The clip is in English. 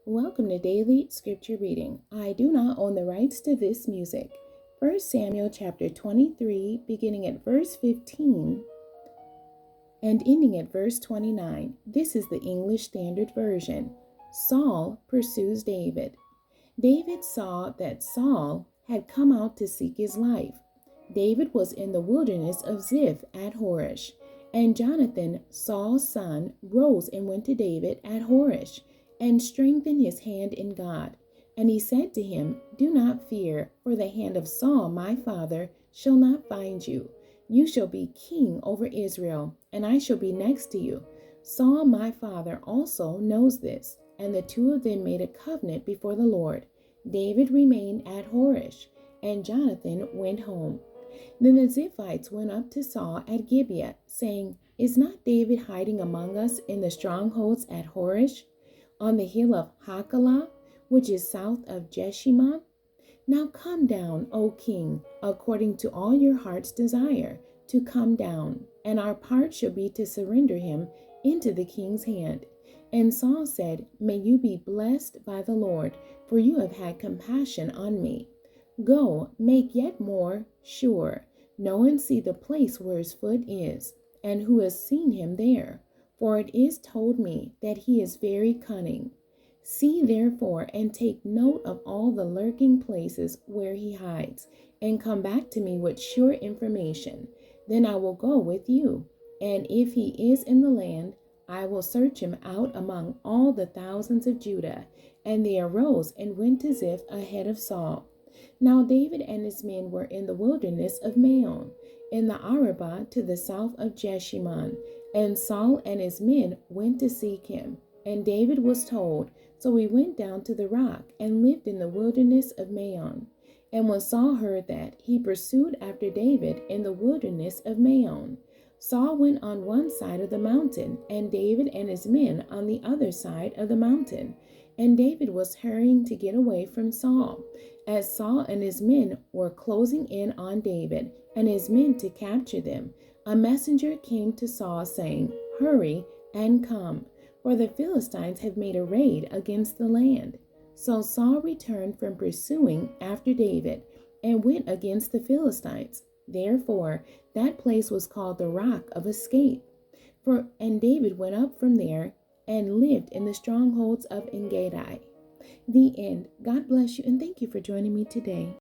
Welcome to Daily Scripture Reading. I do not own the rights to this music. 1 Samuel chapter 23, beginning at verse 15 and ending at verse 29. This is the English Standard Version. Saul pursues David. David saw that Saul had come out to seek his life. David was in the wilderness of Ziph at Horish, and Jonathan, Saul's son, rose and went to David at Horish, and strengthened his hand in God. And he said to him, "Do not fear, for the hand of Saul my father shall not find you. You shall be king over Israel, and I shall be next to you. Saul my father also knows this." And the two of them made a covenant before the Lord. David remained at Horish, and Jonathan went home. Then the Ziphites went up to Saul at Gibeah, saying, "Is not David hiding among us in the strongholds at Horish, on the hill of Hachilah, which is south of Jeshimon? Now come down, O king, according to all your heart's desire, to come down, and our part shall be to surrender him into the king's hand." And Saul said, "May you be blessed by the Lord, for you have had compassion on me. Go, make yet more sure. Know and see the place where his foot is, and who has seen him there. For it is told me that he is very cunning. See therefore, and take note of all the lurking places where he hides, and come back to me with sure information. Then I will go with you, and if he is in the land, I will search him out among all the thousands of Judah." And they arose and went to Ziph ahead of Saul. Now David and his men were in the wilderness of Maon, in the Arabah to the south of Jeshimon. And Saul and his men went to seek him. And David was told, so he went down to the rock and lived in the wilderness of Maon. And when Saul heard that, he pursued after David in the wilderness of Maon. Saul went on one side of the mountain, and David and his men on the other side of the mountain. And David was hurrying to get away from Saul, as Saul and his men were closing in on David and his men to capture them. A messenger came to Saul, saying, "Hurry and come, for the Philistines have made a raid against the land." So Saul returned from pursuing after David and went against the Philistines. Therefore, that place was called the Rock of Escape. And David went up from there and lived in the strongholds of Engedi. The end. God bless you, and thank you for joining me today.